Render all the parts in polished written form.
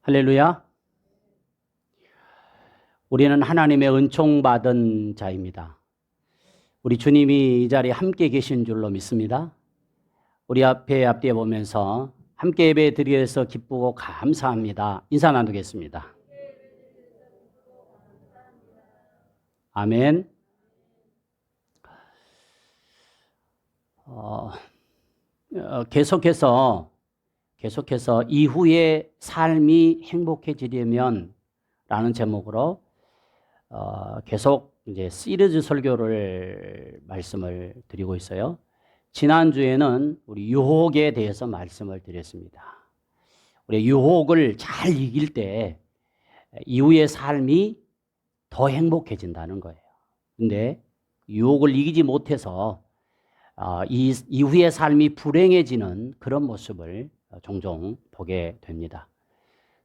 할렐루야. 우리는 하나님의 은총받은 자입니다. 우리 주님이 이 자리에 함께 계신 줄로 믿습니다. 우리 앞뒤에 보면서 함께 예배 드리셔서 기쁘고 감사합니다. 인사 나누겠습니다. 아멘. 계속해서 이후의 삶이 행복해지려면 라는 제목으로 계속 이제 시리즈 설교를 말씀을 드리고 있어요. 지난주에는 우리 유혹에 대해서 말씀을 드렸습니다. 우리 유혹을 잘 이길 때 이후의 삶이 더 행복해진다는 거예요. 근데 유혹을 이기지 못해서 이후의 삶이 불행해지는 그런 모습을 종종 보게 됩니다.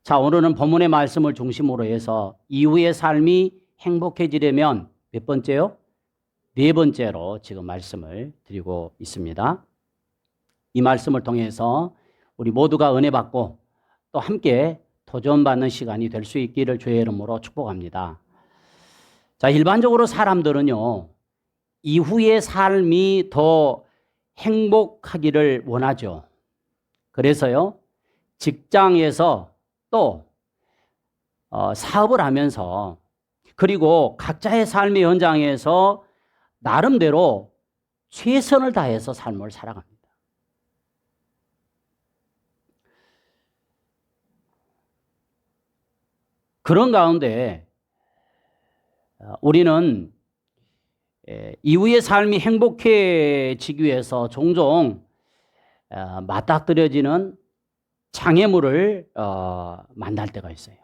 자, 오늘은 본문의 말씀을 중심으로 해서 이후의 삶이 행복해지려면 몇 번째요? 네 번째로 지금 말씀을 드리고 있습니다. 이 말씀을 통해서 우리 모두가 은혜 받고 또 함께 도전받는 시간이 될 수 있기를 주의 이름으로 축복합니다. 자, 일반적으로 사람들은요, 이후의 삶이 더 행복하기를 원하죠. 그래서요, 직장에서 또 사업을 하면서 그리고 각자의 삶의 현장에서 나름대로 최선을 다해서 삶을 살아갑니다. 그런 가운데 우리는 이후의 삶이 행복해지기 위해서 종종 맞닥뜨려지는 장애물을 만날 때가 있어요.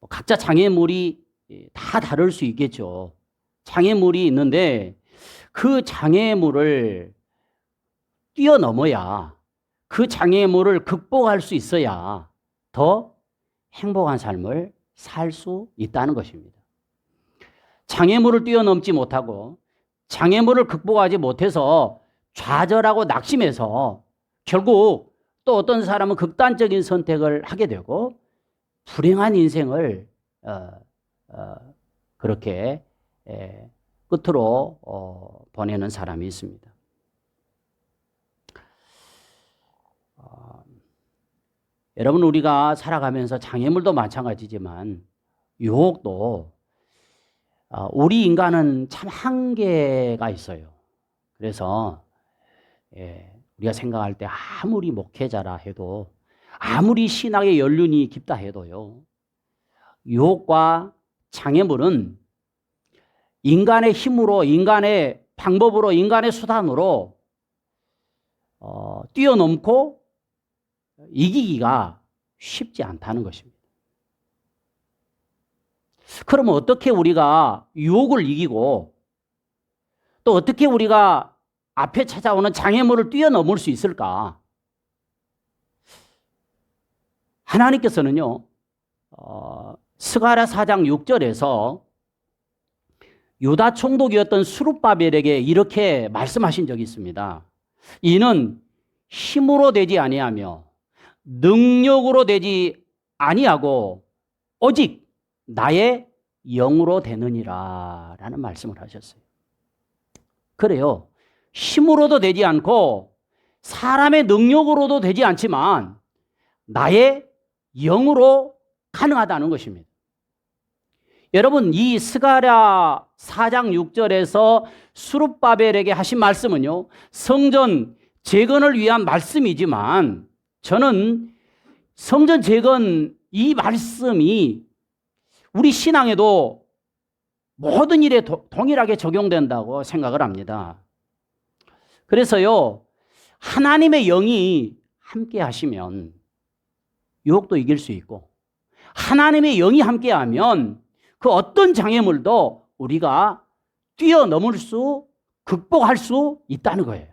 각자 장애물이 다 다를 수 있겠죠. 장애물이 있는데 그 장애물을 뛰어넘어야, 그 장애물을 극복할 수 있어야 더 행복한 삶을 살 수 있다는 것입니다. 장애물을 뛰어넘지 못하고 장애물을 극복하지 못해서 좌절하고 낙심해서 결국 또 어떤 사람은 극단적인 선택을 하게 되고 불행한 인생을 그렇게 끝으로 보내는 사람이 있습니다. 여러분, 우리가 살아가면서 장애물도 마찬가지지만 유혹도 우리 인간은 참 한계가 있어요. 그래서 우리가 생각할 때 아무리 목회자라 해도 아무리 신학의 연륜이 깊다 해도요, 유혹과 장애물은 인간의 힘으로, 인간의 방법으로, 인간의 수단으로 뛰어넘고 이기기가 쉽지 않다는 것입니다. 그러면 어떻게 우리가 유혹을 이기고 또 어떻게 우리가 앞에 찾아오는 장애물을 뛰어넘을 수 있을까? 하나님께서는요, 스가랴 4장 6절에서 유다 총독이었던 스룹바벨에게 이렇게 말씀하신 적이 있습니다. 이는 힘으로 되지 아니하며 능력으로 되지 아니하고 오직 나의 영으로 되느니라 라는 말씀을 하셨어요. 그래요. 힘으로도 되지 않고 사람의 능력으로도 되지 않지만 나의 영으로 가능하다는 것입니다. 여러분, 이 스가랴 4장 6절에서 스룹바벨에게 하신 말씀은요, 성전 재건을 위한 말씀이지만 저는 성전 재건 이 말씀이 우리 신앙에도 모든 일에 동일하게 적용된다고 생각을 합니다. 그래서요, 하나님의 영이 함께 하시면 유혹도 이길 수 있고 하나님의 영이 함께하면 그 어떤 장애물도 우리가 뛰어넘을 수, 극복할 수 있다는 거예요.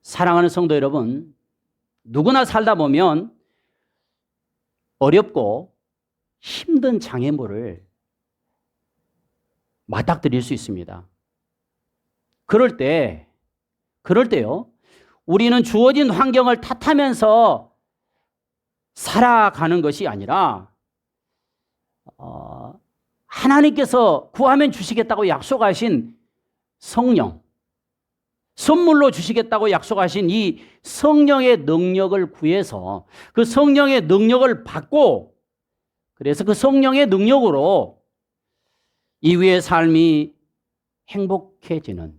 사랑하는 성도 여러분, 누구나 살다 보면 어렵고 힘든 장애물을 맞닥뜨릴 수 있습니다. 그럴 때요, 우리는 주어진 환경을 탓하면서 살아가는 것이 아니라 하나님께서 구하면 주시겠다고 약속하신 성령, 선물로 주시겠다고 약속하신 이 성령의 능력을 구해서 그 성령의 능력을 받고, 그래서 그 성령의 능력으로 이후의 삶이 행복해지는,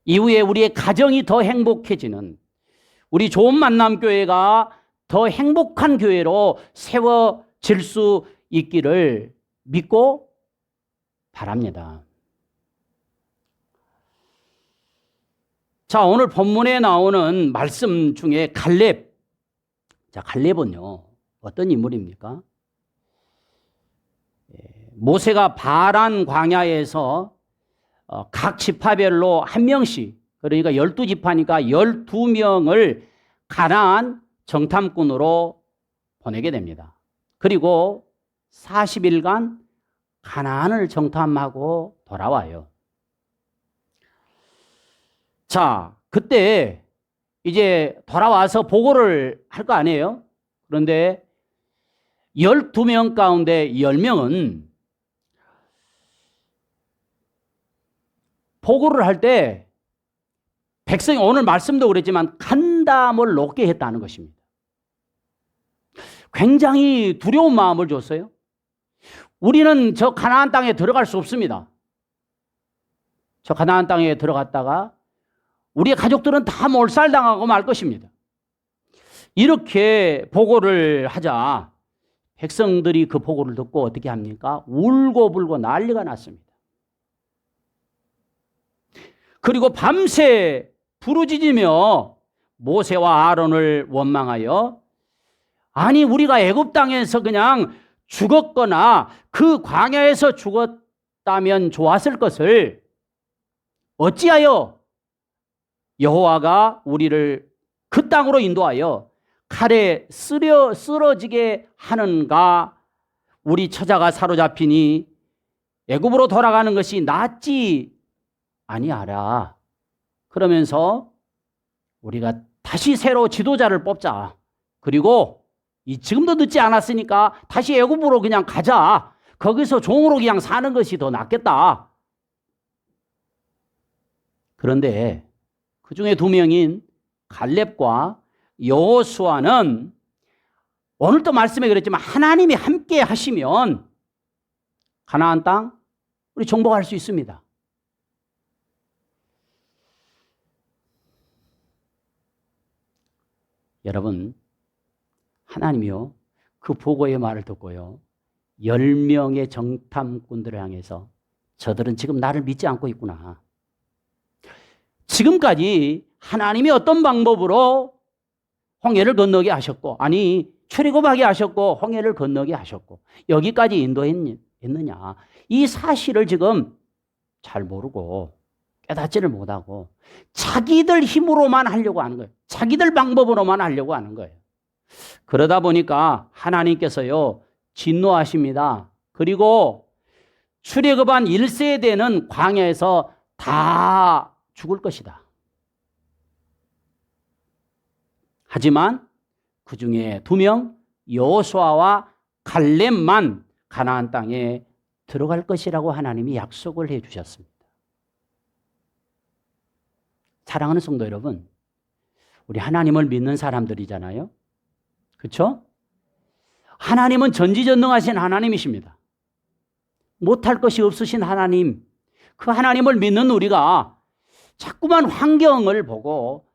이후에 우리의 가정이 더 행복해지는, 우리 좋은 만남 교회가 더 행복한 교회로 세워질 수 있기를 믿고 바랍니다. 자, 오늘 본문에 나오는 말씀 중에 갈렙. 자, 갈렙은요, 어떤 인물입니까? 모세가 바란 광야에서 각 지파별로 한 명씩, 그러니까 12지파니까 12명을 가나안 정탐꾼으로 보내게 됩니다. 그리고 40일간 가나안을 정탐하고 돌아와요. 자, 그때 이제 돌아와서 보고를 할 거 아니에요? 그런데 12명 가운데 10명은 보고를 할 때 백성이, 오늘 말씀도 그랬지만 간담을 높게 했다는 것입니다. 굉장히 두려운 마음을 줬어요. 우리는 저 가나안 땅에 들어갈 수 없습니다. 저 가나안 땅에 들어갔다가 우리의 가족들은 다 몰살당하고 말 것입니다. 이렇게 보고를 하자 백성들이 그 보고를 듣고 어떻게 합니까? 울고불고 난리가 났습니다. 그리고 밤새 부르짖으며 모세와 아론을 원망하여, 아니 우리가 애굽 땅에서 그냥 죽었거나 그 광야에서 죽었다면 좋았을 것을 어찌하여 여호와가 우리를 그 땅으로 인도하여 칼에 쓰러지게 하는가? 우리 처자가 사로잡히니 애굽으로 돌아가는 것이 낫지 아니하라. 그러면서 우리가 다시 새로 지도자를 뽑자. 그리고 지금도 늦지 않았으니까 다시 애굽으로 그냥 가자. 거기서 종으로 그냥 사는 것이 더 낫겠다. 그런데 그 중에 2명인 갈렙과 여호수아는 오늘도 말씀에 그랬지만 하나님이 함께 하시면 가나안 땅 우리 정복할 수 있습니다. 여러분, 하나님이요, 그 보고의 말을 듣고요, 10명의 정탐꾼들을 향해서 저들은 지금 나를 믿지 않고 있구나. 지금까지 하나님이 어떤 방법으로 홍해를 건너게 하셨고, 아니 출애굽하게 하셨고 홍해를 건너게 하셨고 여기까지 인도했느냐, 이 사실을 지금 잘 모르고 깨닫지를 못하고 자기들 힘으로만 하려고 하는 거예요. 자기들 방법으로만 하려고 하는 거예요. 그러다 보니까 하나님께서요 진노하십니다. 그리고 출애굽한 1세대는 광야에서 다 죽을 것이다. 하지만 그 중에 2명 여호수아와 갈렙만 가나안 땅에 들어갈 것이라고 하나님이 약속을 해 주셨습니다. 사랑하는 성도 여러분, 우리 하나님을 믿는 사람들이잖아요. 그렇죠? 하나님은 전지전능하신 하나님이십니다. 못할 것이 없으신 하나님, 그 하나님을 믿는 우리가 자꾸만 환경을 보고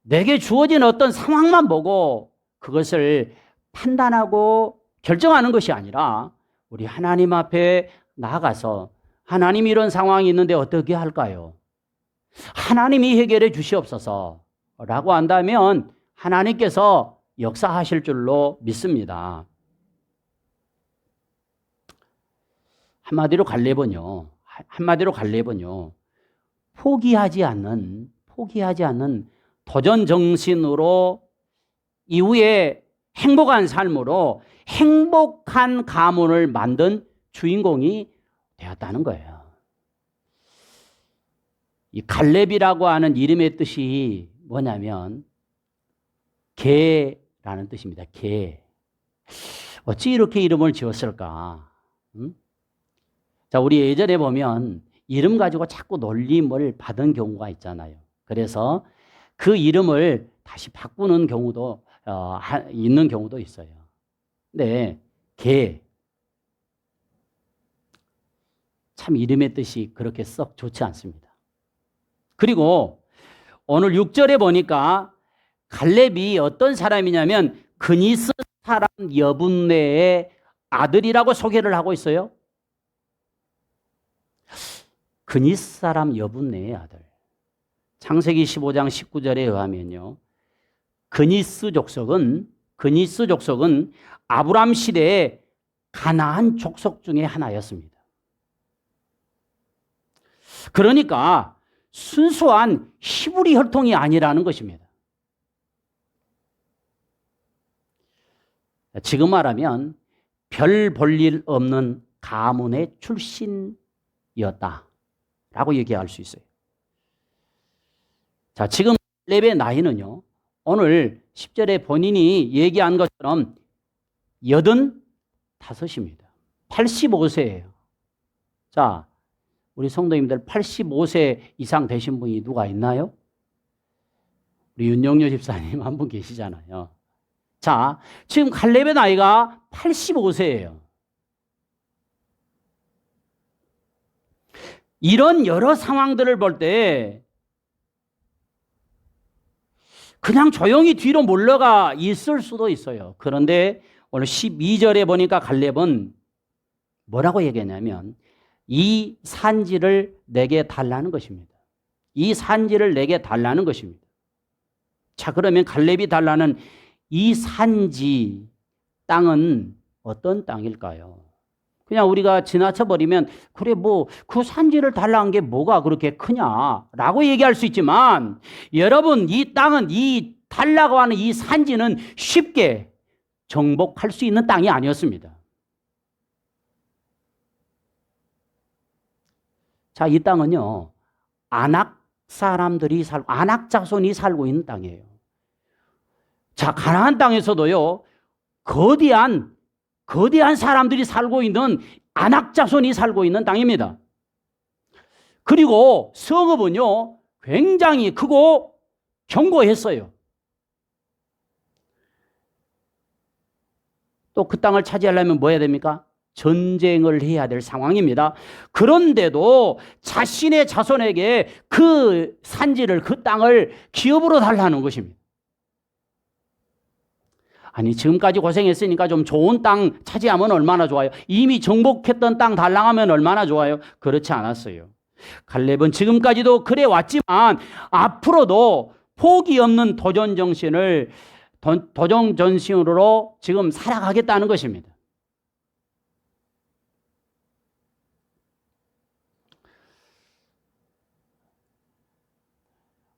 내게 주어진 어떤 상황만 보고 그것을 판단하고 결정하는 것이 아니라 우리 하나님 앞에 나아가서 하나님 이런 상황이 있는데 어떻게 할까요? 하나님이 해결해 주시옵소서 라고 한다면 하나님께서 역사하실 줄로 믿습니다. 한마디로 갈렙은요, 포기하지 않는 도전 정신으로 이후에 행복한 삶으로 행복한 가문을 만든 주인공이 되었다는 거예요. 이 갈렙이라고 하는 이름의 뜻이 뭐냐면 개라는 뜻입니다. 개. 어찌 이렇게 이름을 지었을까? 자, 우리 예전에 보면 이름 가지고 자꾸 놀림을 받은 경우가 있잖아요. 그래서 그 이름을 다시 바꾸는 경우도 있는 경우도 있어요. 근데 개. 참 이름의 뜻이 그렇게 썩 좋지 않습니다. 그리고 오늘 6절에 보니까 갈렙이 어떤 사람이냐면 그니스 사람 여분네의 아들이라고 소개를 하고 있어요. 그니스 사람 여분네의 아들. 창세기 15장 19절에 의하면요. 그니스 족속은 아브람 시대의 가나안 족속 중에 하나였습니다. 그러니까 순수한 히브리 혈통이 아니라는 것입니다. 지금 말하면 별 볼 일 없는 가문의 출신이었다라고 얘기할 수 있어요. 자, 지금 갈렙의 나이는요, 오늘 10절에 본인이 얘기한 것처럼 85입니다. 85세예요. 자, 우리 성도님들 85세 이상 되신 분이 누가 있나요? 우리 윤영료 집사님 한 분 계시잖아요. 자, 지금 갈렙의 나이가 85세예요. 이런 여러 상황들을 볼 때 그냥 조용히 뒤로 물러가 있을 수도 있어요. 그런데 오늘 12절에 보니까 갈렙은 뭐라고 얘기했냐면 이 산지를 내게 달라는 것입니다. 이 산지를 내게 달라는 것입니다. 자, 그러면 갈렙이 달라는 이 산지 땅은 어떤 땅일까요? 그냥 우리가 지나쳐 버리면 그래 뭐 그 산지를 달라는 게 뭐가 그렇게 크냐라고 얘기할 수 있지만 여러분 이 땅은 이 달라고 하는 이 산지는 쉽게 정복할 수 있는 땅이 아니었습니다. 자, 이 땅은요 아낙 사람들이 살고 아낙 자손이 살고 있는 땅이에요. 자, 가나안 땅에서도요 거대한 사람들이 살고 있는 아낙 자손이 살고 있는 땅입니다. 그리고 성읍은요 굉장히 크고 견고했어요. 또 그 땅을 차지하려면 뭐 해야 됩니까? 전쟁을 해야 될 상황입니다. 그런데도 자신의 자손에게 그 산지를, 그 땅을 기업으로 달라는 것입니다. 아니, 지금까지 고생했으니까 좀 좋은 땅 차지하면 얼마나 좋아요. 이미 정복했던 땅 달랑하면 얼마나 좋아요. 그렇지 않았어요. 갈렙은 지금까지도 그래 왔지만 앞으로도 포기 없는 도전 정신으로 지금 살아가겠다는 것입니다.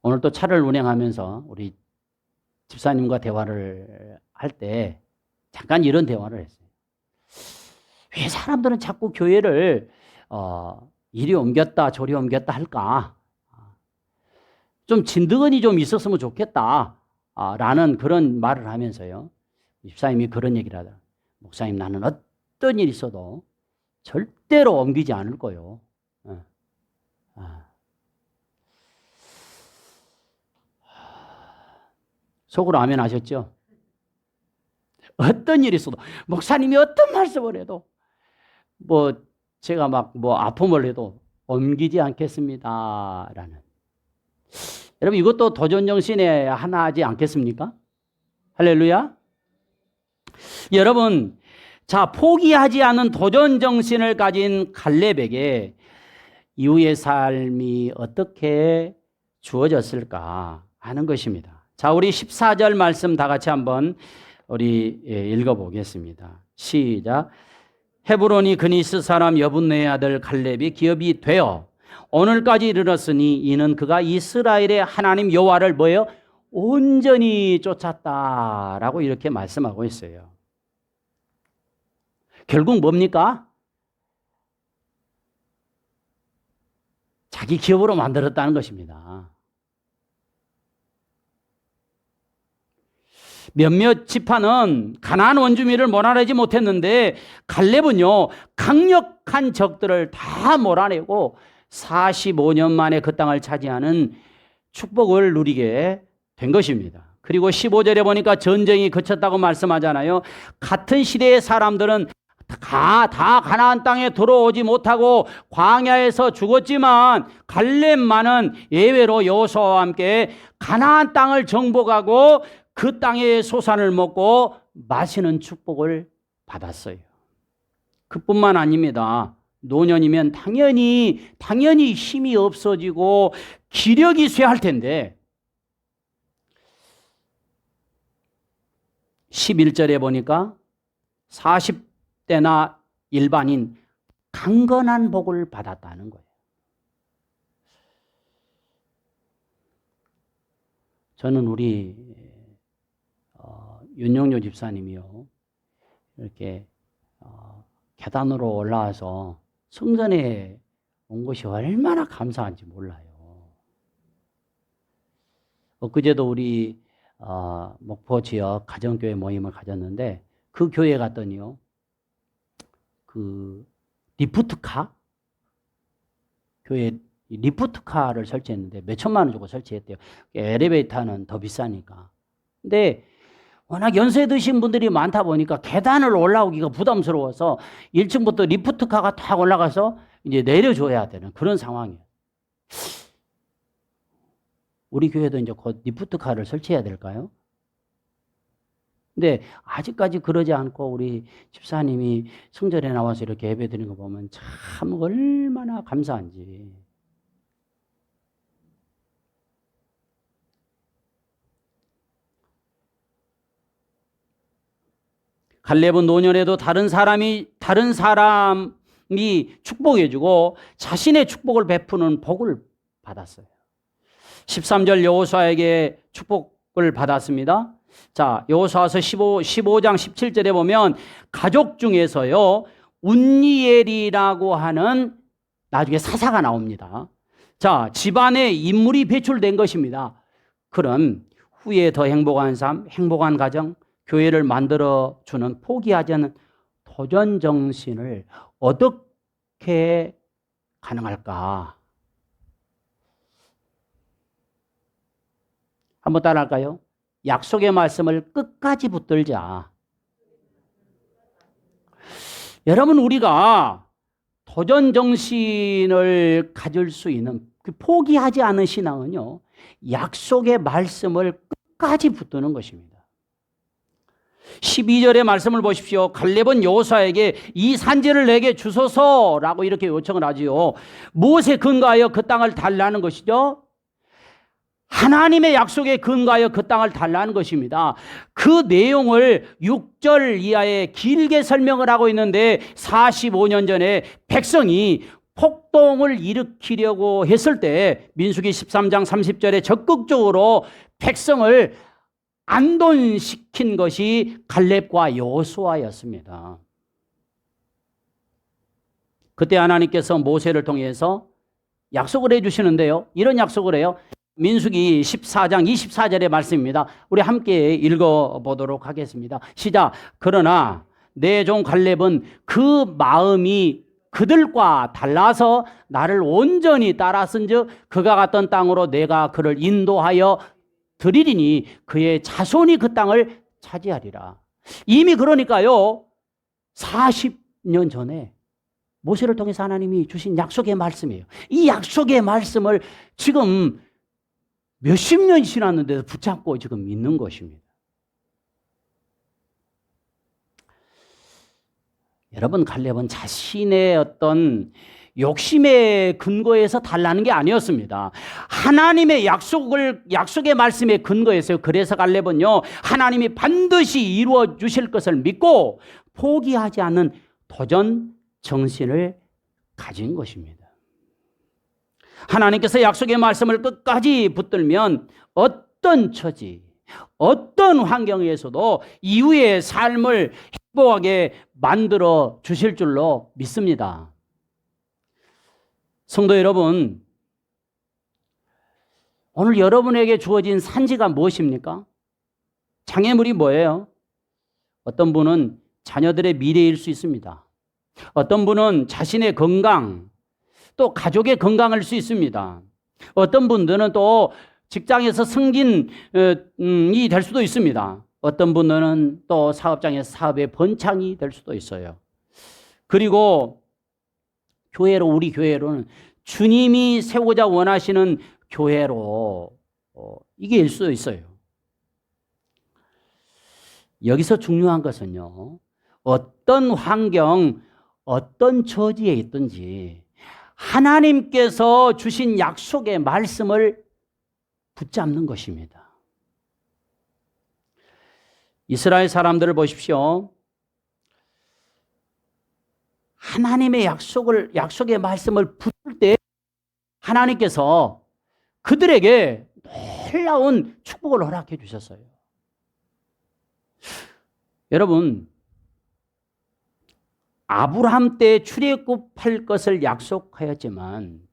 오늘 또 차를 운행하면서 우리 집사님과 대화를 할 때 잠깐 이런 대화를 했어요. 왜 사람들은 자꾸 교회를 이리 옮겼다 저리 옮겼다 할까? 좀 진드건이 좀 있었으면 좋겠다 라는 그런 말을 하면서요. 집사님이 그런 얘기를 하더라고요. 목사님, 나는 어떤 일이 있어도 절대로 옮기지 않을 거요. 속으로 아멘 하셨죠? 어떤 일이 있어도 목사님이 어떤 말씀을 해도 뭐 제가 막 뭐 아픔을 해도 옮기지 않겠습니다 라는. 여러분 이것도 도전 정신의 하나지 않겠습니까? 할렐루야. 여러분, 자, 포기하지 않은 도전 정신을 가진 갈렙에게 이후의 삶이 어떻게 주어졌을까 하는 것입니다. 자, 우리 14절 말씀 다 같이 한번 우리 읽어보겠습니다. 시작. 헤브론이 그니스 사람 여분네의 아들 갈렙이 기업이 되어 오늘까지 이르렀으니 이는 그가 이스라엘의 하나님 여호와를 뭐예요? 온전히 쫓았다라고 이렇게 말씀하고 있어요. 결국 뭡니까? 자기 기업으로 만들었다는 것입니다. 몇몇 지파는 가나안 원주민을 몰아내지 못했는데 갈렙은요 강력한 적들을 다 몰아내고 45년 만에 그 땅을 차지하는 축복을 누리게 된 것입니다. 그리고 15절에 보니까 전쟁이 그쳤다고 말씀하잖아요. 같은 시대의 사람들은 다 가나안 땅에 들어오지 못하고 광야에서 죽었지만 갈렙만은 예외로 여호수아와 함께 가나안 땅을 정복하고 그 땅의 소산을 먹고 마시는 축복을 받았어요. 그뿐만 아닙니다. 노년이면 당연히 힘이 없어지고 기력이 쇠할 텐데 11절에 보니까 40대나 일반인 강건한 복을 받았다는 거예요. 저는 우리 윤영료 집사님이요 이렇게 계단으로 올라와서 성전에 온 것이 얼마나 감사한지 몰라요. 엊그제도 우리 목포 지역 가정교회 모임을 가졌는데 그 교회 갔더니요 그 리프트카 교회 리프트카를 설치했는데 몇 천만 원 주고 설치했대요. 엘리베이터는 더 비싸니까. 근데 워낙 연세 드신 분들이 많다 보니까 계단을 올라오기가 부담스러워서 1층부터 리프트카가 탁 올라가서 이제 내려줘야 되는 그런 상황이에요. 우리 교회도 이제 곧 리프트카를 설치해야 될까요? 근데 아직까지 그러지 않고 우리 집사님이 성전에 나와서 이렇게 예배 드리는 거 보면 참 얼마나 감사한지. 갈렙은 노년에도 다른 사람이 축복해주고 자신의 축복을 베푸는 복을 받았어요. 13절 여호수아에게 축복을 받았습니다. 자, 여호수아서 15장 17절에 보면 가족 중에서요 운니엘이라고 하는 나중에 사사가 나옵니다. 자, 집안에 인물이 배출된 것입니다. 그럼 후에 더 행복한 삶, 행복한 가정, 교회를 만들어주는 포기하지 않는 도전 정신을 어떻게 가능할까? 한번 따라할까요? 약속의 말씀을 끝까지 붙들자. 여러분, 우리가 도전 정신을 가질 수 있는 포기하지 않은 신앙은요, 약속의 말씀을 끝까지 붙드는 것입니다. 12절의 말씀을 보십시오. 갈렙은 여호수아에게 이 산지를 내게 주소서라고 이렇게 요청을 하지요. 무엇에 근거하여 그 땅을 달라는 것이죠? 하나님의 약속에 근거하여 그 땅을 달라는 것입니다. 그 내용을 6절 이하에 길게 설명을 하고 있는데 45년 전에 백성이 폭동을 일으키려고 했을 때 민수기 13장 30절에 적극적으로 백성을 안돈시킨 것이 갈렙과 여호수아였습니다. 그때 하나님께서 모세를 통해서 약속을 해주시는데요. 이런 약속을 해요. 민수기 14장 24절의 말씀입니다. 우리 함께 읽어보도록 하겠습니다. 시작. 그러나 내 종 갈렙은 그 마음이 그들과 달라서 나를 온전히 따랐은즉 그가 갔던 땅으로 내가 그를 인도하여 드리리니 그의 자손이 그 땅을 차지하리라. 이미 그러니까요 40년 전에 모세를 통해서 하나님이 주신 약속의 말씀이에요. 이 약속의 말씀을 지금 몇십 년이 지났는데도 붙잡고 지금 있는 것입니다. 여러분, 갈렙은 자신의 어떤 욕심의 근거에서 달라는 게 아니었습니다. 하나님의 약속의 말씀에 근거했어요. 그래서 갈렙은요, 하나님이 반드시 이루어 주실 것을 믿고 포기하지 않는 도전 정신을 가진 것입니다. 하나님께서 약속의 말씀을 끝까지 붙들면 어떤 처지, 어떤 환경에서도 이후의 삶을 행복하게 만들어 주실 줄로 믿습니다. 성도 여러분, 오늘 여러분에게 주어진 산지가 무엇입니까? 장애물이 뭐예요? 어떤 분은 자녀들의 미래일 수 있습니다. 어떤 분은 자신의 건강, 또 가족의 건강일 수 있습니다. 어떤 분들은 또 직장에서 승진이 될 수도 있습니다. 어떤 분들은 또 사업장에서 사업의 번창이 될 수도 있어요. 그리고 우리 교회로는 주님이 세우고자 원하시는 교회로 이게 일 수도 있어요. 여기서 중요한 것은요, 어떤 환경, 어떤 처지에 있든지 하나님께서 주신 약속의 말씀을 붙잡는 것입니다. 이스라엘 사람들을 보십시오. 하나님의 약속의 말씀을 붙들 때 하나님께서 그들에게 놀라운 축복을 허락해 주셨어요. 여러분, 아브라함 때 출애굽할 것을 약속하였지만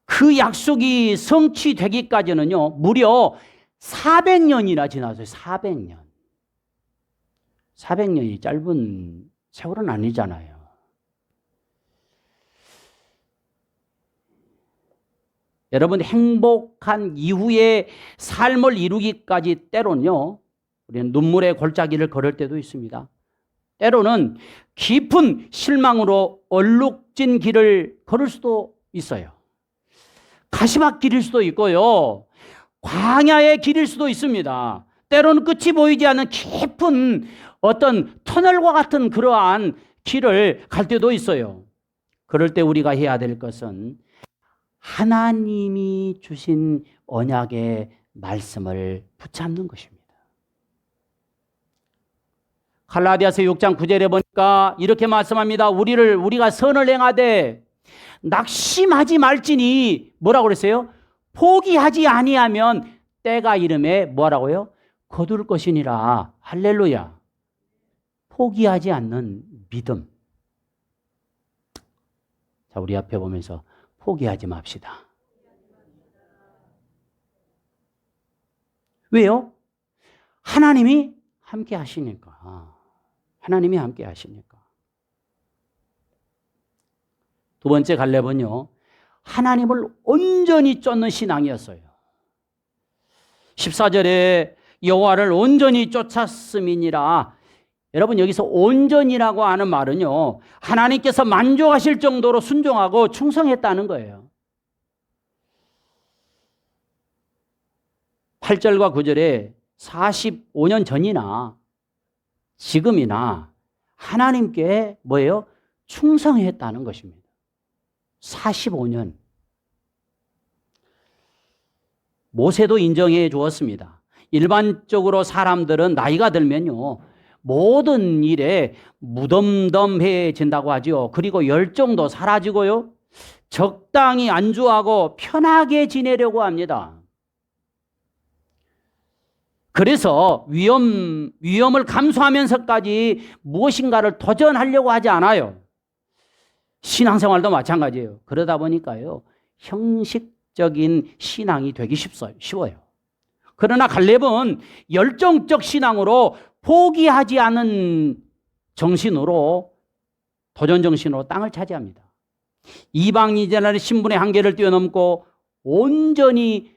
그 약속이 성취되기까지는요, 무려 400년이나 지났어요. 400년. 400년이 짧은 세월은 아니잖아요. 여러분, 행복한 이후의 삶을 이루기까지 때로는요, 우리는 눈물의 골짜기를 걸을 때도 있습니다. 때로는 깊은 실망으로 얼룩진 길을 걸을 수도 있어요. 가시밭길일 수도 있고요, 광야의 길일 수도 있습니다. 때로는 끝이 보이지 않는 깊은 어떤 터널과 같은 그러한 길을 갈 때도 있어요. 그럴 때 우리가 해야 될 것은 하나님이 주신 언약의 말씀을 붙잡는 것입니다. 갈라디아서 6장 9절에 보니까 이렇게 말씀합니다. 우리가 선을 행하되 낙심하지 말지니 뭐라고 그랬어요? 포기하지 아니하면 때가 이름에 뭐라고요? 거둘 것이니라. 할렐루야. 포기하지 않는 믿음. 자, 우리 앞에 보면서 포기하지 맙시다. 왜요? 하나님이 함께 하시니까. 하나님이 함께 하시니까. 두 번째 갈렙은요, 하나님을 온전히 쫓는 신앙이었어요. 14절에 여호와를 온전히 쫓았음이니라. 여러분, 여기서 온전이라고 하는 말은요, 하나님께서 만족하실 정도로 순종하고 충성했다는 거예요. 8절과 9절에 45년 전이나 지금이나 하나님께 뭐예요? 충성했다는 것입니다. 45년. 모세도 인정해 주었습니다. 일반적으로 사람들은 나이가 들면요, 모든 일에 무덤덤해진다고 하죠. 그리고 열정도 사라지고요, 적당히 안주하고 편하게 지내려고 합니다. 그래서 위험을 감수하면서까지 무엇인가를 도전하려고 하지 않아요. 신앙생활도 마찬가지예요. 그러다 보니까요, 형식적인 신앙이 되기 쉬워요. 그러나 갈렙은 열정적 신앙으로 포기하지 않은 정신으로, 도전 정신으로 땅을 차지합니다. 이방인이라는 신분의 한계를 뛰어넘고 온전히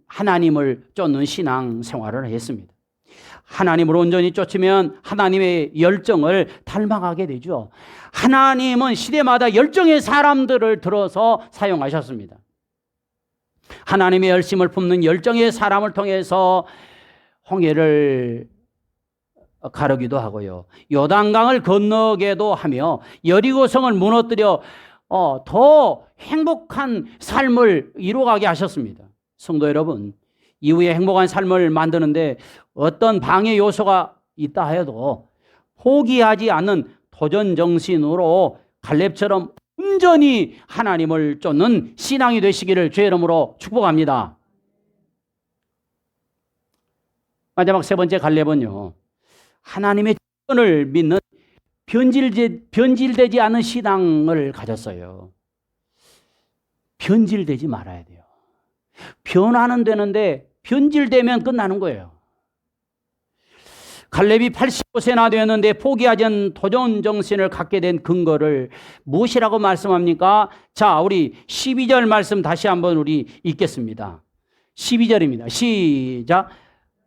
하나님을 쫓는 신앙 생활을 했습니다. 하나님을 온전히 쫓으면 하나님의 열정을 닮아가게 되죠. 하나님은 시대마다 열정의 사람들을 들어서 사용하셨습니다. 하나님의 열심을 품는 열정의 사람을 통해서 홍해를 가르기도 하고요, 요단강을 건너게도 하며 여리고성을 무너뜨려 더 행복한 삶을 이루어가게 하셨습니다. 성도 여러분, 이후에 행복한 삶을 만드는데 어떤 방해 요소가 있다 해도 포기하지 않는 도전 정신으로 갈렙처럼 온전히 하나님을 쫓는 신앙이 되시기를 주의 이름으로 축복합니다. 마지막 세 번째 갈렙은요, 하나님의 주권을 믿는 변질되지 않은 신앙을 가졌어요. 변질되지 말아야 돼요. 변화는 되는데 변질되면 끝나는 거예요. 갈렙이 85세나 되었는데 포기하지 않은 도전 정신을 갖게 된 근거를 무엇이라고 말씀합니까? 자, 우리 12절 말씀 다시 한번 우리 읽겠습니다. 12절입니다. 시작.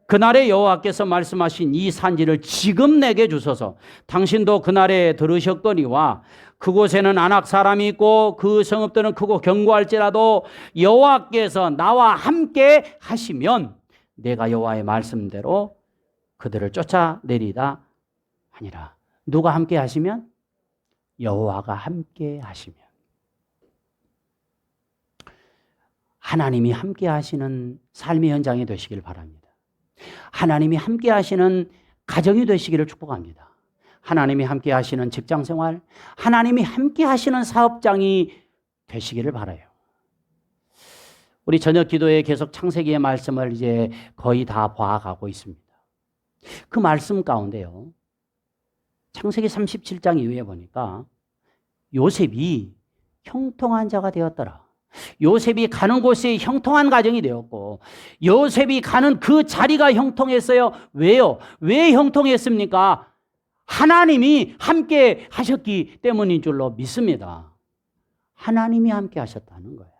그날에 여호와께서 말씀하신 이 산지를 지금 내게 주소서. 당신도 그날에 들으셨거니와 그곳에는 아낙 사람이 있고 그 성읍들은 크고 견고할지라도 여호와께서 나와 함께 하시면 내가 여호와의 말씀대로 그들을 쫓아내리다 하니라. 누가 함께 하시면? 여호와가 함께 하시면. 하나님이 함께 하시는 삶의 현장이 되시길 바랍니다. 하나님이 함께 하시는 가정이 되시기를 축복합니다. 하나님이 함께 하시는 직장생활, 하나님이 함께 하시는 사업장이 되시기를 바라요. 우리 저녁 기도에 계속 창세기의 말씀을 이제 거의 다 봐가고 있습니다. 그 말씀 가운데요, 창세기 37장 이후에 보니까 요셉이 형통한 자가 되었더라. 요셉이 가는 곳이 형통한 가정이 되었고 요셉이 가는 그 자리가 형통했어요. 왜요? 왜 형통했습니까? 하나님이 함께 하셨기 때문인 줄로 믿습니다. 하나님이 함께 하셨다는 거예요.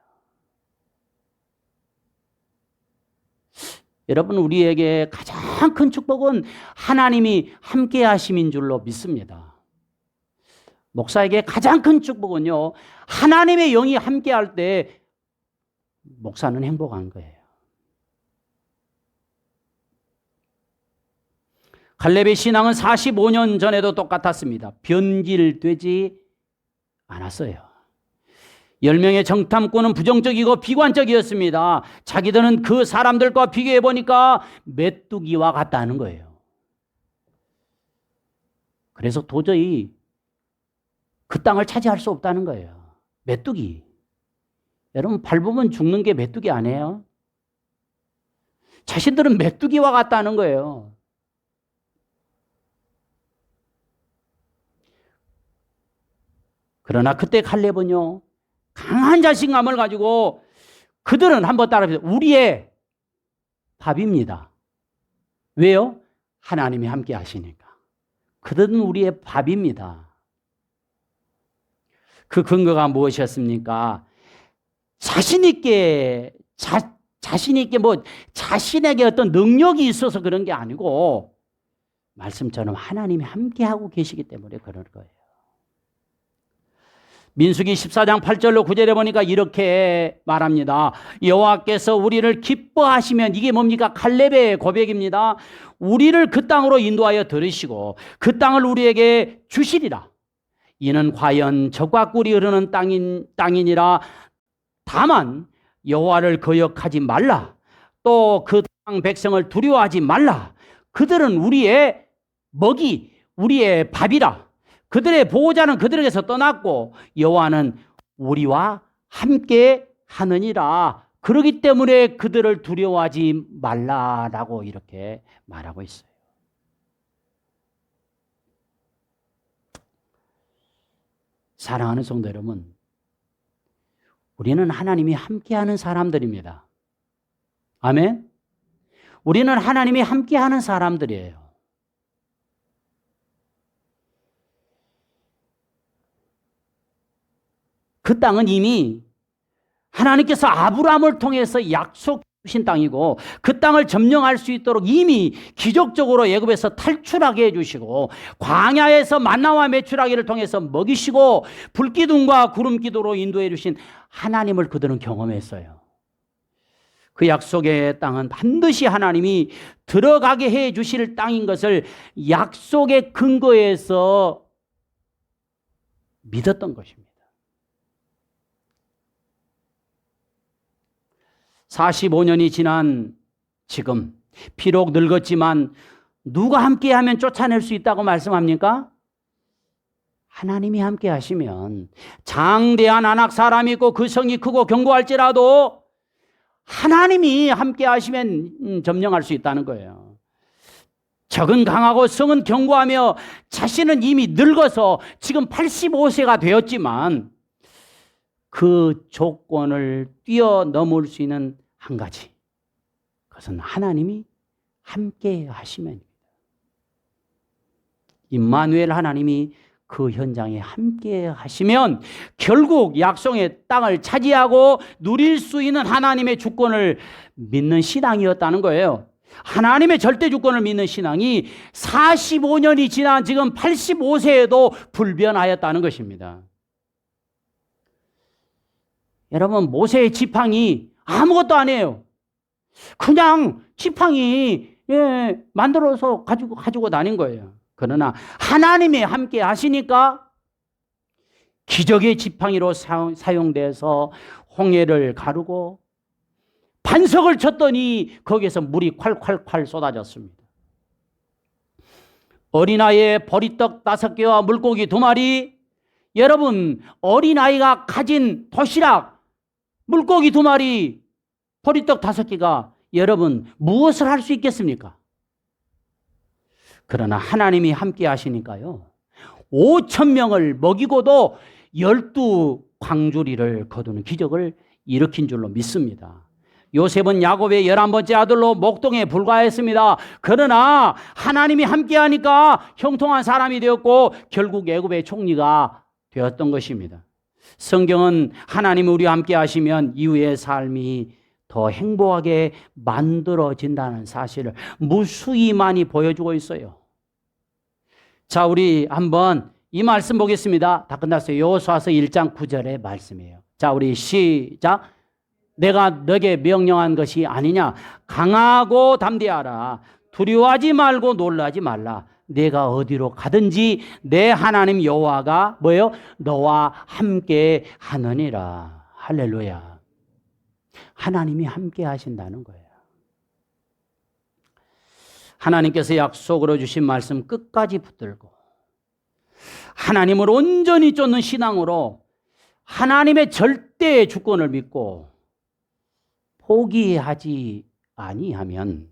여러분, 우리에게 가장 큰 축복은 하나님이 함께 하심인 줄로 믿습니다. 목사에게 가장 큰 축복은요, 하나님의 영이 함께 할 때 목사는 행복한 거예요. 갈렙의 신앙은 45년 전에도 똑같았습니다. 변질되지 않았어요. 10명의 정탐꾼은 부정적이고 비관적이었습니다. 자기들은 그 사람들과 비교해 보니까 메뚜기와 같다는 거예요. 그래서 도저히 그 땅을 차지할 수 없다는 거예요. 메뚜기. 여러분, 밟으면 죽는 게 메뚜기 아니에요? 자신들은 메뚜기와 같다는 거예요. 그러나 그때 갈렙은요, 강한 자신감을 가지고 그들은 한번 따라해보세요. 우리의 밥입니다. 왜요? 하나님이 함께 하시니까. 그들은 우리의 밥입니다. 그 근거가 무엇이었습니까? 자신있게 자신에게 어떤 능력이 있어서 그런 게 아니고 말씀처럼 하나님이 함께하고 계시기 때문에 그럴 거예요. 민수기 14장 8절로 9절에 보니까 이렇게 말합니다. 여호와께서 우리를 기뻐하시면, 이게 뭡니까? 갈렙의 고백입니다. 우리를 그 땅으로 인도하여 들으시고 그 땅을 우리에게 주시리라. 이는 과연 젖과 꿀이 흐르는 땅이니라. 다만 여호와를 거역하지 말라. 또 그 땅 백성을 두려워하지 말라. 그들은 우리의 먹이, 우리의 밥이라. 그들의 보호자는 그들에게서 떠났고 여호와는 우리와 함께 하느니라. 그러기 때문에 그들을 두려워하지 말라라고 이렇게 말하고 있어요. 사랑하는 성도 여러분, 우리는 하나님이 함께하는 사람들입니다. 아멘? 우리는 하나님이 함께하는 사람들이에요. 그 땅은 이미 하나님께서 아브라함을 통해서 약속 주신 땅이고 그 땅을 점령할 수 있도록 이미 기적적으로 애굽에서 탈출하게 해주시고 광야에서 만나와 메추라기를 통해서 먹이시고 불기둥과 구름기둥으로 인도해 주신 하나님을 그들은 경험했어요. 그 약속의 땅은 반드시 하나님이 들어가게 해 주실 땅인 것을 약속의 근거에서 믿었던 것입니다. 45년이 지난 지금 비록 늙었지만 누가 함께하면 쫓아낼 수 있다고 말씀합니까? 하나님이 함께 하시면 장대한 아낙 사람이 있고 그 성이 크고 견고할지라도 하나님이 함께 하시면 점령할 수 있다는 거예요. 적은 강하고 성은 견고하며 자신은 이미 늙어서 지금 85세가 되었지만 그 조건을 뛰어넘을 수 있는 한 가지, 그것은 하나님이 함께 하시면입니다. 임마누엘 하나님이 그 현장에 함께 하시면 결국 약속의 땅을 차지하고 누릴 수 있는 하나님의 주권을 믿는 신앙이었다는 거예요. 하나님의 절대 주권을 믿는 신앙이 45년이 지난 지금 85세에도 불변하였다는 것입니다. 여러분, 모세의 지팡이 아무것도 아니에요. 그냥 지팡이 만들어서 가지고 다닌 거예요. 그러나 하나님이 함께 하시니까 기적의 지팡이로 사용돼서 홍해를 가르고 반석을 쳤더니 거기에서 물이 콸콸콸 쏟아졌습니다. 어린아이의 보리떡 5개와 물고기 2마리, 여러분 어린아이가 가진 도시락 물고기 2마리 보리떡 5개가 여러분 무엇을 할 수 있겠습니까? 그러나 하나님이 함께 하시니까요 5,000명을 먹이고도 12광주리를 거두는 기적을 일으킨 줄로 믿습니다. 요셉은 야곱의 11번째 아들로 목동에 불과했습니다. 그러나 하나님이 함께하니까 형통한 사람이 되었고 결국 애굽의 총리가 되었던 것입니다. 성경은 하나님이 우리와 함께 하시면 이후의 삶이 더 행복하게 만들어진다는 사실을 무수히 많이 보여주고 있어요. 자, 우리 한번 이 말씀 보겠습니다. 다 끝났어요. 여호수아서 1장 9절의 말씀이에요. 자, 우리 시작. 내가 너에게 명령한 것이 아니냐. 강하고 담대하라. 두려워하지 말고 놀라지 말라. 내가 어디로 가든지 내 하나님 여호와가 뭐예요? 너와 함께 하느니라. 할렐루야. 하나님이 함께 하신다는 거예요. 하나님께서 약속으로 주신 말씀 끝까지 붙들고 하나님을 온전히 쫓는 신앙으로 하나님의 절대 주권을 믿고 포기하지 아니하면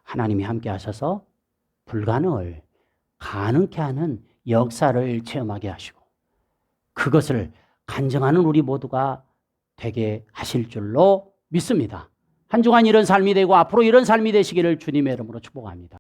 하나님이 함께 하셔서 불가능을 가능케 하는 역사를 체험하게 하시고 그것을 간증하는 우리 모두가 되게 하실 줄로 믿습니다. 한 주간 이런 삶이 되고 앞으로 이런 삶이 되시기를 주님의 이름으로 축복합니다.